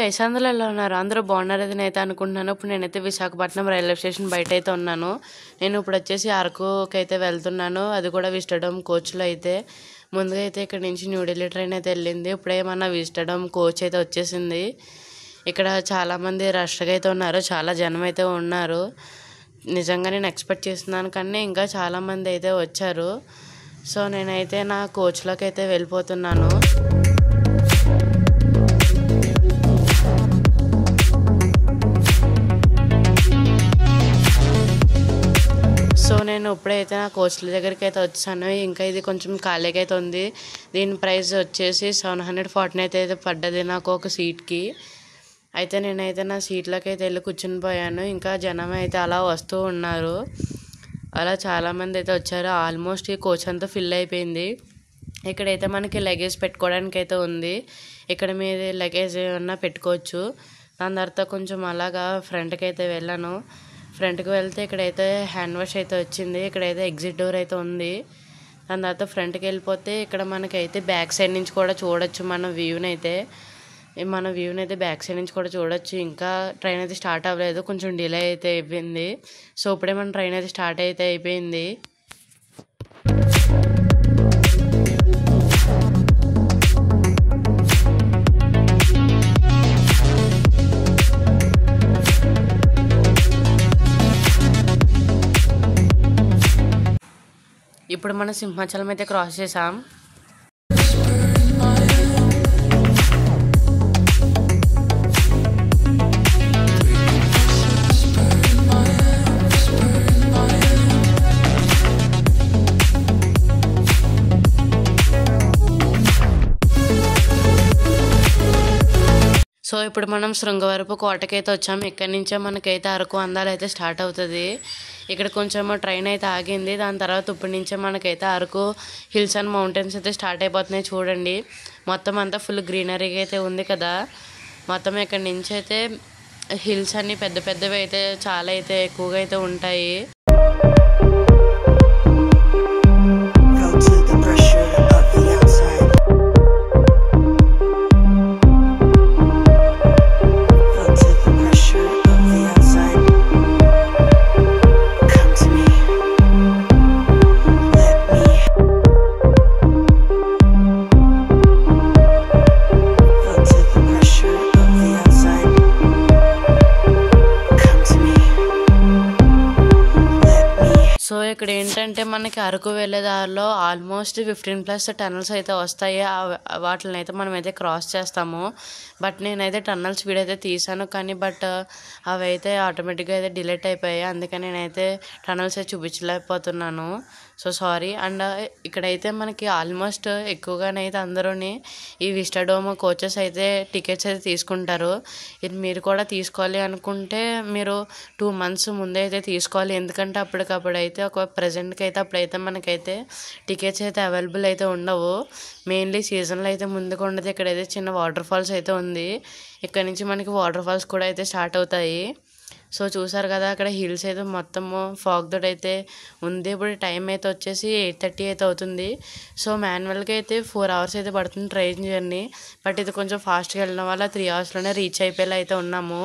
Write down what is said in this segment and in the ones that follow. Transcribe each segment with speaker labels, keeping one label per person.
Speaker 1: Guys అందరూ ఎలా ఉన్నారు? అందరూ బాగున్నారని నేనైతే అనుకుంటున్నాను. ఇప్పుడు నేనైతే విశాఖపట్నం రైల్వే స్టేషన్ బయట అయితే ఉన్నాను. నేను ఇప్పుడు వచ్చేసి అరకుకి అయితే వెళ్తున్నాను. అది కూడా విజిటడం కోచ్లో అయితే. ముందుగా అయితే ఇక్కడ నుంచి న్యూఢిల్లీ ట్రైన్ అయితే వెళ్ళింది. ఇప్పుడేమన్నా విజిటడం కోచ్ అయితే వచ్చేసింది. ఇక్కడ చాలామంది రష్గా అయితే ఉన్నారు, చాలా జనం అయితే ఉన్నారు. నిజంగా నేను ఎక్స్పెక్ట్ చేస్తున్నాను కానీ ఇంకా చాలామంది అయితే వచ్చారు. సో నేనైతే నా కోచ్లోకి అయితే వెళ్ళిపోతున్నాను. సో నేను ఇప్పుడైతే నా కోచ్ల దగ్గరికి అయితే వచ్చాను. ఇంకా ఇది కొంచెం ఖాళీగా అయితే ఉంది. దీని ప్రైస్ వచ్చేసి 749 అయితే పడ్డది నాకు ఒక సీట్కి. అయితే నేనైతే నా సీట్లోకి అయితే వెళ్ళి కూర్చుని పోయాను. ఇంకా జనం అయితే అలా వస్తూ ఉన్నారు. అలా చాలామంది అయితే వచ్చారు. ఆల్మోస్ట్ ఈ కోచ్ అంతా ఫిల్ అయిపోయింది. ఇక్కడైతే మనకి లగేజ్ పెట్టుకోవడానికి అయితే ఉంది. ఇక్కడ మీరు లగేజ్ ఏమన్నా పెట్టుకోవచ్చు. దాని తర్వాత కొంచెం అలాగా ఫ్రంట్కి అయితే వెళ్ళాను. ఫ్రంట్కి వెళ్తే ఇక్కడైతే హ్యాండ్ వాష్ అయితే వచ్చింది. ఇక్కడైతే ఎగ్జిట్ డోర్ అయితే ఉంది. దాని తర్వాత ఫ్రంట్కి వెళ్ళిపోతే ఇక్కడ మనకైతే బ్యాక్ సైడ్ నుంచి కూడా చూడొచ్చు మన వ్యూని అయితే బ్యాక్ సైడ్ నుంచి కూడా చూడొచ్చు. ఇంకా ట్రైన్ అయితే స్టార్ట్ అవ్వలేదు, కొంచెం డిలే అయితే అయిపోయింది. సో ఇప్పుడే మన ట్రైన్ అయితే స్టార్ట్ అయితే అయిపోయింది. ఇప్పుడు మనం సింహాచలం అయితే క్రాస్ చేసాం. సో ఇప్పుడు మనం శృంగవరపు కోటకైతే వచ్చాము. ఇక్కడి నుంచే మనకైతే అరకు అందాలు అయితే స్టార్ట్ అవుతుంది. ఇక్కడ కొంచెం ట్రైన్ అయితే ఆగింది. దాని తర్వాత ఇప్పటి నుంచే మనకైతే అరకు హిల్స్ అండ్ మౌంటైన్స్ అయితే స్టార్ట్ అయిపోతున్నాయి. చూడండి మొత్తం అంతా ఫుల్ గ్రీనరీగా అయితే ఉంది కదా. మొత్తం ఇక్కడ నుంచి అయితే హిల్స్ అన్ని పెద్ద పెద్దవి అయితే చాలా అయితే ఎక్కువగా అయితే ఉంటాయి. సో ఇక్కడ ఏంటంటే మనకి అరకు వెళ్ళే దారిలో ఆల్మోస్ట్ 15+ టన్నల్స్ అయితే వస్తాయి. వాటిని అయితే మనం అయితే క్రాస్ చేస్తాము. బట్ నేనైతే టన్నల్స్ స్పీడ్ అయితే తీసాను కానీ అవి అయితే ఆటోమేటిక్గా అయితే డిలీట్ అయిపోయాయి. అందుకని నేనైతే టన్నల్స్ అయితే చూపించలేకపోతున్నాను. So sorry. అండ్ ఇక్కడైతే మనకి ఆల్మోస్ట్ ఎక్కువగానైతే అందరూని ఈ విస్టాడోమ్ కోచెస్ అయితే టికెట్స్ అయితే తీసుకుంటారు. ఇది మీరు కూడా తీసుకోవాలి అనుకుంటే మీరు 2 months ముందే అయితే తీసుకోవాలి. ఎందుకంటే అప్పటికప్పుడు అయితే ప్రజెంట్కి అయితే అప్పుడైతే మనకైతే టికెట్స్ అయితే అవైలబుల్ అయితే ఉండవు. మెయిన్లీ సీజన్లో అయితే ముందుకు ఉండదు. ఇక్కడైతే చిన్న వాటర్ ఫాల్స్ అయితే ఉంది. ఇక్కడ నుంచి మనకి వాటర్ ఫాల్స్ కూడా అయితే స్టార్ట్ అవుతాయి. సో చూసారు కదా అక్కడ హిల్స్ అయితే మొత్తము ఫాగ్ తోటి అయితే ఉంది. ఇప్పుడు టైం అయితే వచ్చేసి 8:30 అయితే అవుతుంది. సో మాన్యువల్గా అయితే 4 hours అయితే పడుతుంది ట్రైన్ జర్నీ. బట్ ఇది కొంచెం ఫాస్ట్గా వెళ్ళడం వల్ల 3 hours రీచ్ అయిపోయేలా అయితే ఉన్నాము.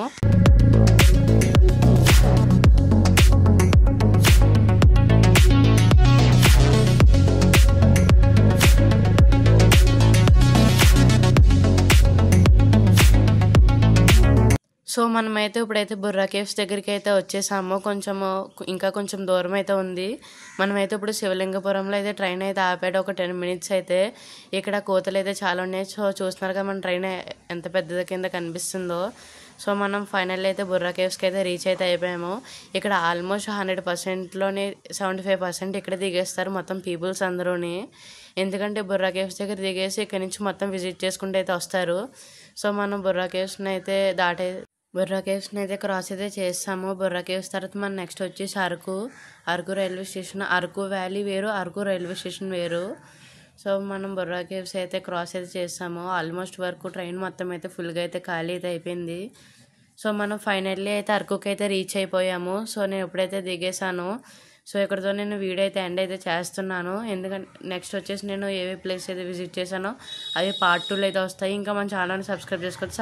Speaker 1: సో మనమైతే ఇప్పుడైతే బుర్రా కేవ్స్ దగ్గరికి అయితే వచ్చేసాము. ఇంకా కొంచెం దూరం అయితే ఉంది. మనమైతే ఇప్పుడు శివలింగపురంలో అయితే ట్రైన్ అయితే ఆపాడు ఒక 10 minutes అయితే. ఇక్కడ కోతలు అయితే చాలా ఉన్నాయి. సో చూస్తున్నారు కదా మన ట్రైన్ ఎంత పెద్దది కింద కనిపిస్తుందో. సో మనం ఫైనల్ అయితే బుర్రా కేవ్స్కి అయితే రీచ్ అయితే అయిపోయాము. ఇక్కడ ఆల్మోస్ట్ 100%లోని 75% ఇక్కడ దిగేస్తారు మొత్తం పీపుల్స్ అందరూని. ఎందుకంటే బుర్రా కేవ్స్ దగ్గర దిగేసి ఇక్కడ నుంచి మొత్తం విజిట్ చేసుకుంటూ అయితే వస్తారు. సో మనం బుర్రా కేవ్స్ని అయితే క్రాస్ అయితే చేస్తాము. బుర్రా కేవ్స్ తర్వాత మనం నెక్స్ట్ వచ్చేసి Araku railway station. Araku valley వేరు, అరకు రైల్వే స్టేషన్ వేరు. సో మనం బుర్రా కేవ్స్ అయితే క్రాస్ అయితే చేస్తాము. ఆల్మోస్ట్ వరకు ట్రైన్ మొత్తం అయితే ఫుల్గా అయితే ఖాళీ అయితే అయిపోయింది. సో మనం ఫైనల్లీ అయితే అరకుకి అయితే రీచ్ అయిపోయాము. సో నేను ఎప్పుడైతే దిగేసానో సో ఇక్కడతో నేను వీడియో అయితే ఎండ్ అయితే చేస్తున్నాను. ఎందుకంటే నెక్స్ట్ వచ్చేసి నేను ఏవే ప్లేస్ అయితే విజిట్ చేశానో అవి పార్ట్ 2లో అయితే వస్తాయి. ఇంకా మన ఛానల్ని సబ్స్క్రైబ్ చేసుకోవచ్చు.